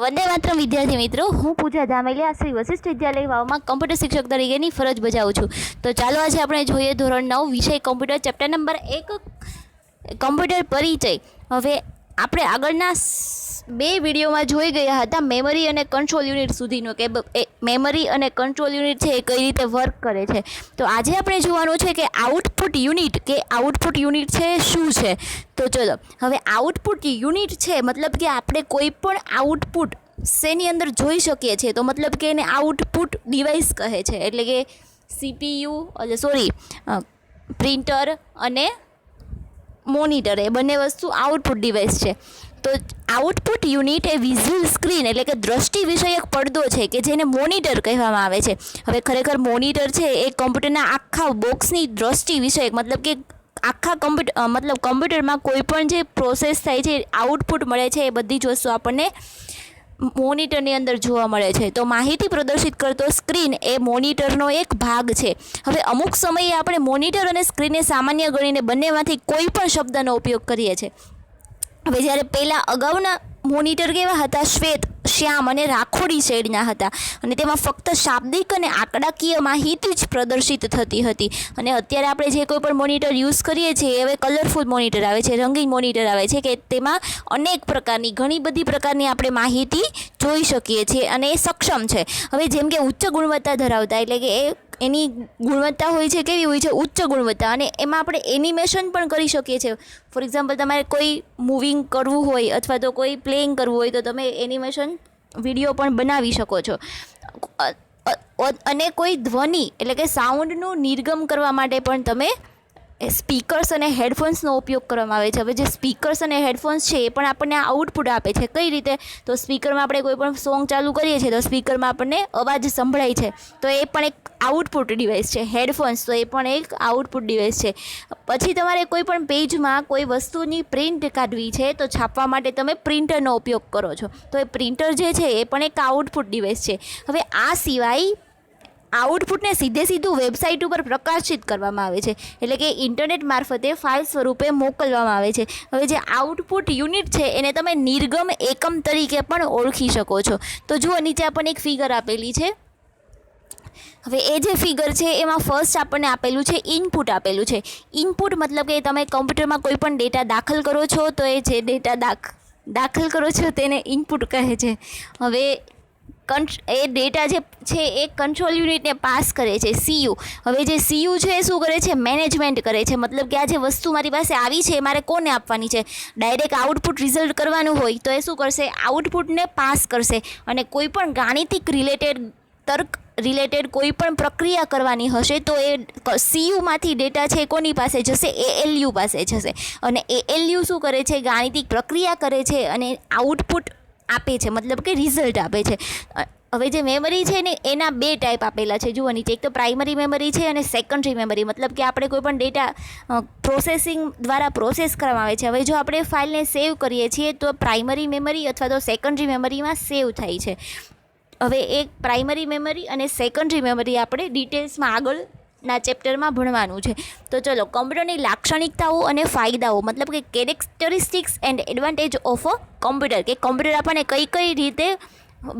વંદે માતરમ વિદ્યાર્થી મિત્રો, હું પૂજા ધામેલિયા શ્રી વશિષ્ઠ વિદ્યાલય વાવમાં કમ્પ્યુટર શિક્ષક તરીકેની ફરજ બજાવું છું. તો ચાલો આજે આપણે જોઈએ ધોરણ 9 વિષય કમ્પ્યુટર ચેપ્ટર નંબર 1 કમ્પ્યુટર પરિચય. હવે આપણે આગળના બે વિડીયોમાં જોઈ ગયા હતા મેમરી અને કંટ્રોલ યુનિટ સુધીનો કે મેમરી અને કંટ્રોલ યુનિટ છે એ કઈ રીતે વર્ક કરે છે. તો આજે આપણે જોવાનું છે કે આઉટપુટ યુનિટ છે શું છે. તો ચલો હવે આઉટપુટ યુનિટ છે મતલબ કે આપણે કોઈ પણ આઉટપુટ શેની અંદર જોઈ શકીએ છીએ, તો મતલબ કે એને આઉટપુટ ડિવાઇસ કહે છે. એટલે કે CPU પ્રિન્ટર અને મોનિટર એ બંને વસ્તુ આઉટપુટ ડિવાઇસ છે. તો આઉટપુટ યુનિટ એ વિઝ્યુઅલ સ્ક્રીન એટલે કે દ્રષ્ટિ વિષયક પડદો છે કે જેને મોનિટર કહેવામાં આવે છે. હવે ખરેખર મોનિટર છે એ કમ્પ્યુટરના આખા બોક્સની દ્રષ્ટિ વિષયક મતલબ કે આખા કમ્પ્યુટરમાં કોઈ પણ જે પ્રોસેસ થાય છે, આઉટપુટ મળે છે, એ બધી જ વસ્તુ આપણને મોનિટરની અંદર જોવા મળે છે. તો માહિતી પ્રદર્શિત કરતો સ્ક્રીન એ મોનિટરનો એક ભાગ છે. હવે અમુક સમયે આપણે મોનિટર અને સ્ક્રીનને સામાન્ય ગણીને બંનેમાંથી કોઈ પણ શબ્દનો ઉપયોગ કરીએ છીએ. હવે જ્યારે અગાઉના મોનિટર કેવા હતા, શ્વેત, શ્યામ અને રાખોડી શેડના હતા અને તેમાં ફક્ત શાબ્દિક અને આંકડાકીય માહિતી જ પ્રદર્શિત થતી હતી. અને અત્યારે આપણે જે કોઈ પણ મોનિટર યુઝ કરીએ છીએ હવે કલરફુલ મોનિટર આવે છે, રંગીન મોનિટર આવે છે કે તેમાં અનેક પ્રકારની ઘણી બધી પ્રકારની આપણે માહિતી જોઈ શકીએ છીએ અને એ સક્ષમ છે. હવે જેમ કે ઉચ્ચ ગુણવત્તા ધરાવતા એટલે કે એની ગુણવત્તા હોય છે કેવી હોય છે, ઉચ્ચ ગુણવત્તા, અને એમાં આપણે એનિમેશન પણ કરી શકીએ છીએ. ફોર એક્ઝામ્પલ તમારે કોઈ મૂવિંગ કરવું હોય અથવા તો કોઈ પ્લેઇંગ કરવું હોય તો તમે એનિમેશન વિડીયો પણ બનાવી શકો છો. અને કોઈ ધ્વનિ એટલે કે સાઉન્ડનું નિર્ગમ કરવા માટે પણ તમે સ્પીકર્સ અને હેડફોન્સનો ઉપયોગ કરવામાં આવે છે. હવે જે સ્પીકર્સ અને હેડફોન્સ છે એ પણ આપણને આઉટપુટ આપે છે. કઈ રીતે? તો સ્પીકરમાં આપણે કોઈ પણ સોંગ ચાલુ કરીએ છીએ તો સ્પીકરમાં આપણને અવાજ સંભળાય છે, તો એ પણ એક આઉટપુટ ડિવાઇસ છે. હેડફોન્સ તો એ પણ એક આઉટપુટ ડિવાઇસ છે. પછી તમારે કોઈ પણ પેજમાં કોઈ વસ્તુની પ્રિન્ટ કાઢવી છે તો છાપવા માટે તમે પ્રિન્ટરનો ઉપયોગ કરો છો, તો એ પ્રિન્ટર જે છે એ પણ એક આઉટપુટ ડિવાઇસ છે. હવે આ સિવાય આઉટપુટને સીધું વેબસાઇટ ઉપર પ્રકાશિત કરવામાં આવે છે, એટલે કે ઇન્ટરનેટ મારફતે ફાઇલ સ્વરૂપે મોકલવામાં આવે છે. હવે જે આઉટપુટ યુનિટ છે એને તમે નિર્ગમ એકમ તરીકે પણ ઓળખી શકો છો. તો જુઓ નીચે આપણને એક ફિગર આપેલી છે. હવે એ જે ફિગર છે એમાં ફર્સ્ટ આપણને આપેલું છે ઇનપુટ આપેલું છે. ઇનપુટ મતલબ કે તમે કમ્પ્યુટરમાં કોઈ પણ ડેટા દાખલ કરો છો તો એ જે ડેટા દાખલ કરો છો તેને ઇનપુટ કહે છે. હવે એ ડેટા જે છે એ કંટ્રોલ યુનિટને પાસ કરે છે CU. હવે જે CU છે એ શું કરે છે? મેનેજમેન્ટ કરે છે. મતલબ કે આ જે વસ્તુ મારી પાસે આવી છે મારે કોને આપવાની છે? ડાયરેક્ટ આઉટપુટ રિઝલ્ટ કરવાનું હોય તો એ શું કરશે? આઉટપુટને પાસ કરશે. અને કોઈ પણ ગાણિતિક તર્ક રિલેટેડ કોઈ પણ પ્રક્રિયા કરવાની હશે તો એ CUમાંથી ડેટા છે કોની પાસે જશે? ALU પાસે જશે. અને ALU શું કરે છે? ગાણિતિક પ્રક્રિયા કરે છે અને આઉટપુટ આપે છે, મતલબ કે રિઝલ્ટ આપે છે. હવે જે મેમરી છે ને એના બે ટાઈપ આપેલા છે, જુઓ નીચે. એક તો પ્રાઇમરી મેમરી છે અને સેકન્ડરી મેમરી, મતલબ કે આપણે કોઈ પણ ડેટા પ્રોસેસિંગ દ્વારા પ્રોસેસ કરવામાં આવે છે. હવે જો આપણે ફાઇલને સેવ કરીએ છીએ તો પ્રાઇમરી મેમરી અથવા તો સેકન્ડરી મેમરીમાં સેવ થાય છે. હવે એક પ્રાઇમરી મેમરી અને સેકન્ડરી મેમરી આપણે ડિટેલ્સમાં આગળના ચેપ્ટરમાં ભણવાનું છે. તો ચલો કમ્પ્યુટરની લાક્ષણિકતાઓ અને ફાયદાઓ મતલબ કે characteristics and advantage of a computer, કે કમ્પ્યુટર આપણને કઈ રીતે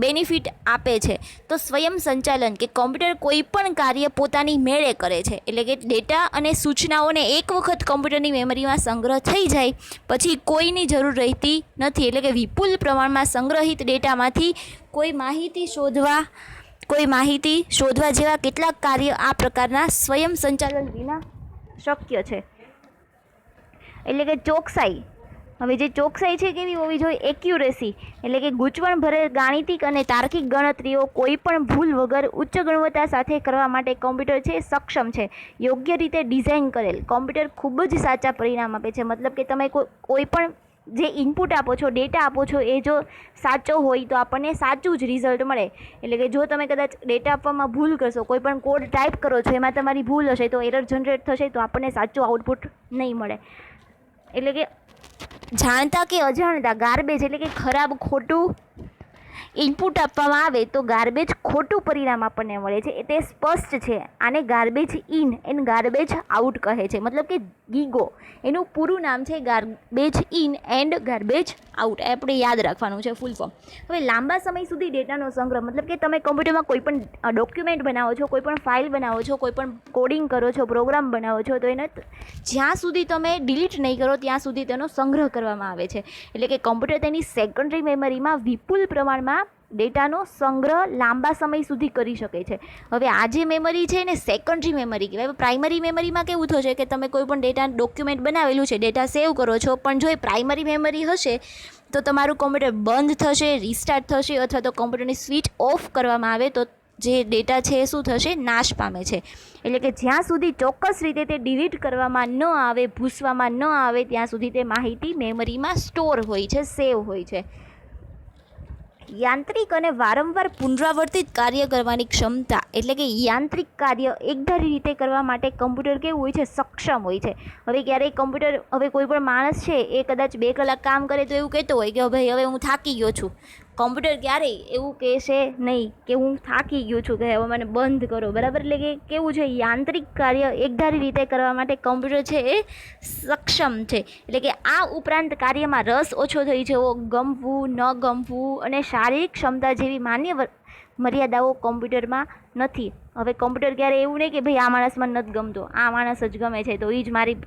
બેનિફિટ આપે છે. તો સ્વયં સંચાલન, કે કમ્પ્યુટર કોઈ પણ કાર્ય પોતાની મેળે કરે છે. એટલે કે ડેટા અને સૂચનાઓને એક વખત કમ્પ્યુટરની મેમરીમાં સંગ્રહ થઈ જાય પછી કોઈની જરૂર રહેતી નથી. એટલે કે વિપુલ પ્રમાણમાં સંગ્રહિત ડેટામાંથી કોઈ માહિતી શોધવા જેવા કેટલાક કાર્ય આ પ્રકારના સ્વયં સંચાલન વિના શક્ય છે. એટલે કે ચોકસાઈ. હવે જે ચોકસાઈ છે કેવી હોવી જોઈએ? એક્યુરેસી, એટલે કે ગૂંચવણ ભરેલ ગાણિતિક અને તાર્કિક ગણતરીઓ કોઈ પણ ભૂલ વગર ઉચ્ચ ગુણવત્તા સાથે કરવા માટે કમ્પ્યુટર છે સક્ષમ છે. યોગ્ય રીતે ડિઝાઇન કરેલ કમ્પ્યુટર ખૂબ જ સાચા પરિણામ આપે છે. મતલબ કે તમે કોઈ પણ જે ઇનપુટ આપો છો, ડેટા આપો છો, એ જો સાચો હોય તો આપણને સાચું જ રિઝલ્ટ મળે. એટલે કે જો તમે કદાચ ડેટા આપવામાં ભૂલ કરશો, કોઈ પણ કોડ ટાઈપ કરો છો એમાં તમારી ભૂલ હશે તો એરર જનરેટ થશે તો આપણને સાચું આઉટપુટ નહીં મળે. એટલે કે જાણતા કે અજાણતા ગાર્બેજ એટલે કે ખરાબ ખોટું ઇનપુટ આપવામાં આવે તો ગાર્બેજ ખોટું પરિણામ આપણને મળે છે. તે સ્પષ્ટ છે. આને garbage in and garbage out કહે છે. મતલબ કે ગીગો એનું પૂરું નામ છે garbage in and garbage out. આપણે યાદ રાખવાનું છે ફૂલ ફોર્મ. હવે લાંબા સમય સુધી ડેટાનો સંગ્રહ, મતલબ કે તમે કમ્પ્યુટરમાં કોઈ પણ ડોક્યુમેન્ટ બનાવો છો, કોઈ પણ ફાઇલ બનાવો છો, કોઈ પણ કોડિંગ કરો છો, પ્રોગ્રામ બનાવો છો, તો એને જ્યાં સુધી તમે ડિલીટ નહીં કરો ત્યાં સુધી તેનો સંગ્રહ કરવામાં આવે છે. એટલે કે કમ્પ્યુટર તેની સેકન્ડરી મેમરીમાં વિપુલ પ્રમાણમાં ડેટાનો સંગ્રહ લાંબા સમય સુધી કરી શકે છે. હવે આ જે મેમરી છે ને સેકન્ડરી મેમરી કહેવાય. પ્રાઇમરી મેમરીમાં કેવું થશે કે તમે કોઈ પણ ડેટા ડોક્યુમેન્ટ બનાવેલું છે, ડેટા સેવ કરો છો, પણ જો એ પ્રાઇમરી મેમરી હશે તો તમારું કમ્પ્યુટર બંધ થશે, રિસ્ટાર્ટ થશે, અથવા તો કમ્પ્યુટરની સ્વિચ ઓફ કરવામાં આવે તો જે ડેટા છે એ શું થશે, નાશ પામે છે. એટલે કે જ્યાં સુધી ચોક્કસ રીતે તે ડિલીટ કરવામાં ન આવે, ભૂસવામાં ન આવે, ત્યાં સુધી તે માહિતી મેમરીમાં સ્ટોર હોય છે, સેવ હોય છે. યાંત્રિક અને વારંવાર પુનરાવર્તિત કાર્ય કરવાની ક્ષમતા, એટલે કે યાંત્રિક કાર્ય એકધારી રીતે કરવા માટે કમ્પ્યુટર કેવું હોય છે, સક્ષમ હોય છે. હવે ક્યારેય કમ્પ્યુટર, હવે કોઈ પણ માણસ છે એ કદાચ 2 કલાક કામ કરે તો એવું કહેતો હોય કે ભાઈ હવે હું થાકી ગયો છું. કમ્પ્યુટર ક્યારેય એવું કહેશે નહીં કે હું થાકી ગયો છું, કે હવે મને બંધ કરો, બરાબર. એટલે કે કેવું છે, યાંત્રિક કાર્ય એકધારી રીતે કરવા માટે કમ્પ્યુટર છે એ સક્ષમ છે. એટલે કે આ ઉપરાંત કાર્યમાં રસ ઓછો થઈ જવો, ગમવું, ન ગમવું અને શારીરિક ક્ષમતા જેવી માન્ય મર્યાદાઓ કમ્પ્યુટરમાં નથી. હવે કમ્પ્યુટર ક્યારે એવું નહીં કે ભાઈ આ માણસ મને નથી ગમતો, આ માણસ જ ગમે છે તો એ જ મારી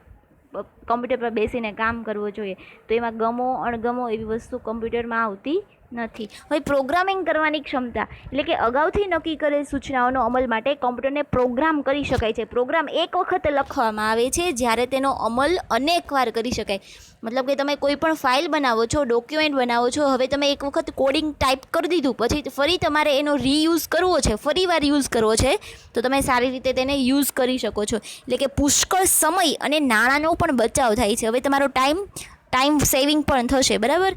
કમ્પ્યુટર પર બેસીને કામ કરવું જોઈએ. તો એમાં ગમો અણગમો એવી વસ્તુ કમ્પ્યુટરમાં આવતી નથી. હવે પ્રોગ્રામિંગ કરવાની ક્ષમતા, એટલે કે અગાઉથી નક્કી કરેલ સૂચનાઓનો અમલ માટે કમ્પ્યુટરને પ્રોગ્રામ કરી શકાય છે. પ્રોગ્રામ એક વખત લખવામાં આવે છે જ્યારે તેનો અમલ અનેક વાર કરી શકાય. મતલબ કે તમે કોઈ પણ ફાઇલ બનાવો છો, ડોક્યુમેન્ટ બનાવો છો, હવે તમે એક વખત કોડિંગ ટાઈપ કરી દીધું, પછી ફરી તમારે એનો રીયુઝ કરવો છે, ફરી વાર યુઝ કરવો છે, તો તમે સારી રીતે તેને યુઝ કરી શકો છો. એટલે કે પુષ્કળ સમય અને નાણાંનો પણ બચાવ થાય છે. હવે તમારો ટાઈમ સેવિંગ પણ થશે, બરાબર.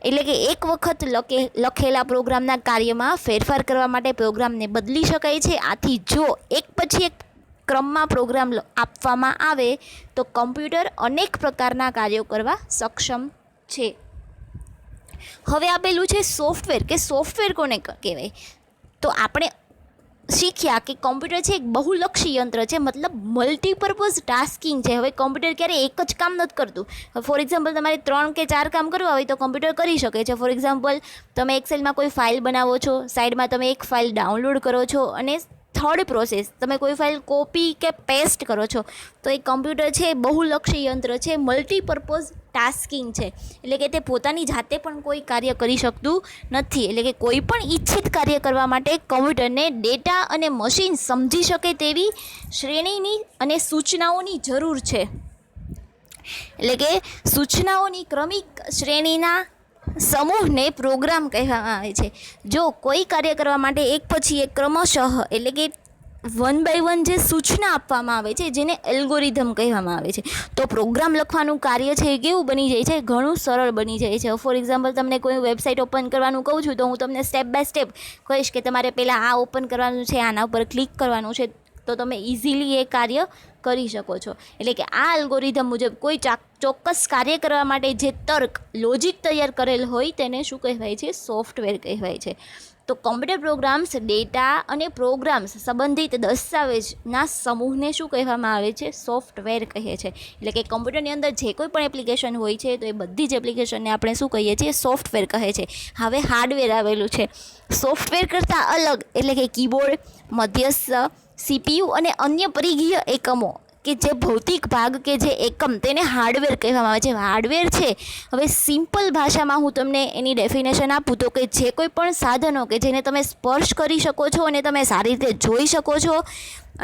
એટલે કે એક વખત લખેલા પ્રોગ્રામના કાર્યમાં ફેરફાર કરવા માટે પ્રોગ્રામને બદલી શકાય છે. આથી જો એક પછી એક ક્રમમાં પ્રોગ્રામ આપવામાં આવે તો કમ્પ્યુટર અનેક પ્રકારના કાર્યો કરવા સક્ષમ છે. હવે આપેલું છે સોફ્ટવેર, કે સોફ્ટવેર કોને કહેવાય. તો આપણે શીખ્યા કે કમ્પ્યુટર છે એક બહુલક્ષી યંત્ર છે, મતલબ મલ્ટીપર્પઝ ટાસ્કિંગ છે. હવે કમ્પ્યુટર ક્યારે એક જ કામ નથી કરતું. ફોર એક્ઝામ્પલ તમારે 3 કે 4 કામ કરવા હોય તો કમ્પ્યુટર કરી શકે છે. ફોર એક્ઝામ્પલ તમે એક્સેલમાં કોઈ ફાઇલ બનાવો છો, સાઈડમાં તમે એક ફાઇલ ડાઉનલોડ કરો છો, અને થર્ડ પ્રોસેસ તમે કોઈ ફાઇલ કોપી કે પેસ્ટ કરો છો, તો એ કમ્પ્યુટર છે બહુલક્ષી યંત્ર છે, મલ્ટીપર્પઝ ટાસ્કિંગ છે. એટલે કે તે પોતાની જાતે પણ કોઈ કાર્ય કરી શકતું નથી. એટલે કે કોઈ પણ ઈચ્છિત કાર્ય કરવા માટે કમ્પ્યુટરને ડેટા અને મશીન સમજી શકે તેવી શ્રેણીની અને સૂચનાઓની જરૂર છે. એટલે કે સૂચનાઓની ક્રમિક શ્રેણીના સમૂહને પ્રોગ્રામ કહેવામાં આવે છે. જો કોઈ કાર્ય કરવા માટે એક પછી એક ક્રમશઃ, એટલે કે 1 by 1 જે સૂચના આપવામાં આવે છે, જેને એલ્ગોરિધમ કહેવામાં આવે છે, તો પ્રોગ્રામ લખવાનું કાર્ય છે એ કેવું બની જાય છે, ઘણું સરળ બની જાય છે. ફોર એક્ઝામ્પલ તમને કોઈ વેબસાઇટ ઓપન કરવાનું કહું છું તો હું તમને સ્ટેપ બાય સ્ટેપ કહીશ કે તમારે પહેલાં આ ઓપન કરવાનું છે, આના ઉપર ક્લિક કરવાનું છે, તો તમે ઇઝીલી એ કાર્ય કરી શકો છો. એટલે કે આ અલ્ગોરિધમ મુજબ કોઈ ચોક્કસ કાર્ય કરવા માટે જે તર્ક, લોજિક તૈયાર કરેલ હોય તેને શું કહેવાય છે, સોફ્ટવેર કહેવાય છે. તો કોમ્પ્યુટર પ્રોગ્રામ્સ ડેટા અને પ્રોગ્રામ્સ સંબંધિત દસ્તાવેજના સમૂહને શું કહેવામાં આવે છે, સોફ્ટવેર કહે છે. એટલે કે કમ્પ્યુટરની અંદર જે કોઈ પણ એપ્લિકેશન હોય છે તો એ બધી જ એપ્લિકેશનને આપણે શું કહીએ છીએ, સોફ્ટવેર કહે છે. હવે હાર્ડવેર આવેલું છે. સોફ્ટવેર કરતાં અલગ, એટલે કે કીબોર્ડ, મધ્યસ્થ, CPU અને અન્ય પરિઘીય એકમો, કે જે ભૌતિક ભાગ કે જે એકમ, તેને હાર્ડવેર કહેવામાં આવે છે. હાર્ડવેર છે, હવે સિમ્પલ ભાષામાં હું તમને એની ડેફિનેશન આપું તો કે જે કોઈ પણ સાધનો કે જેને તમે સ્પર્શ કરી શકો છો અને તમે સારી રીતે જોઈ શકો છો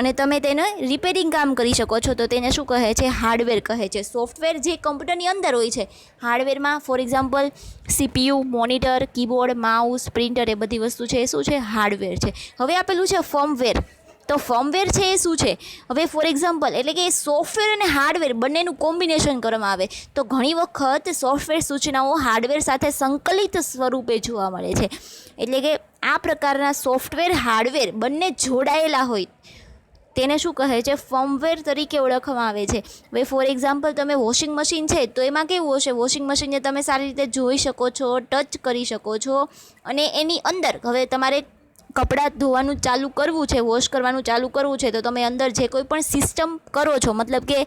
અને તમે તેને રિપેરિંગ કામ કરી શકો છો, તો તેને શું કહે છે, હાર્ડવેર કહે છે. સોફ્ટવેર જે કમ્પ્યુટરની અંદર હોય છે, હાર્ડવેરમાં for example CPU, monitor, keyboard, mouse, printer, એ બધી વસ્તુ છે એ શું છે, હાર્ડવેર છે. હવે આપેલું છે ફર્મવેર. તો ફર્મવેર છે એ શું છે, હવે ફોર એક્ઝામ્પલ, એટલે કે સોફ્ટવેર અને હાર્ડવેર બંનેનું કોમ્બિનેશન કરવામાં આવે તો ઘણી વખત સોફ્ટવેર સૂચનાઓ હાર્ડવેર સાથે સંકલિત સ્વરૂપે જોવા મળે છે. એટલે કે આ પ્રકારના સોફ્ટવેર હાર્ડવેર બંને જોડાયેલા હોય તેને શું કહે છે, ફર્મવેર તરીકે ઓળખવામાં આવે છે. હવે ફોર એક્ઝામ્પલ તમે વોશિંગ મશીન છે તો એમાં કેવું હશે, વોશિંગ મશીનને તમે સારી રીતે જોઈ શકો છો, ટચ કરી શકો છો, અને એની અંદર હવે તમારે કપડાં ધોવાનું ચાલુ કરવું છે, વોશ કરવાનું ચાલુ કરવું છે, તો તમે અંદર જે કોઈ પણ સિસ્ટમ કરો છો, મતલબ કે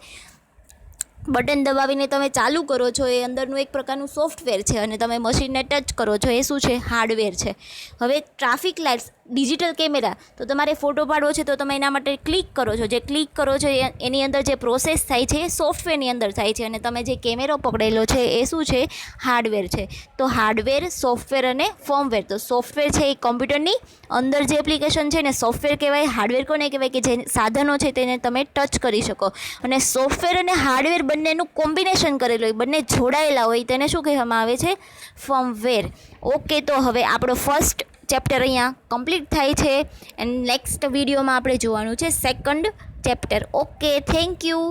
બટન દબાવીને તમે ચાલુ કરો છો, એ અંદરનું એક પ્રકારનું સોફ્ટવેર છે, અને તમે મશીનને ટચ કરો છો, એ શું છે, હાર્ડવેર છે. હવે ટ્રાફિક લાઇટ્સ, ડિજિટલ કેમેરા, તો તમારે ફોટો પાડવો છે તો તમે એના માટે ક્લિક કરો છો, જે ક્લિક કરો છો એની અંદર જે પ્રોસેસ થાય છે એ સોફ્ટવેરની અંદર થાય છે, અને તમે જે કેમેરો પકડેલો છે એ શું છે, હાર્ડવેર છે. તો હાર્ડવેર, સોફ્ટવેર અને ફર્મવેર. તો સોફ્ટવેર છે એ કમ્પ્યુટરની અંદર જે એપ્લિકેશન છે ને સોફ્ટવેર કહેવાય. હાર્ડવેર કોને કહેવાય, કે જે સાધનો છે તેને તમે ટચ કરી શકો. અને સોફ્ટવેર અને હાર્ડવેર બંનેનું કોમ્બિનેશન કરેલું હોય, બંને જોડાયેલા હોય, તેને શું કહેવામાં આવે છે, ફર્મવેર. ઓકે, તો હવે આપણો ફર્સ્ટ ચેપ્ટર અહીંયા કમ્પ્લીટ થાય છે, એન્ડ નેક્સ્ટ વિડીયોમાં આપણે જોવાનું છે second chapter. Okay, thank you.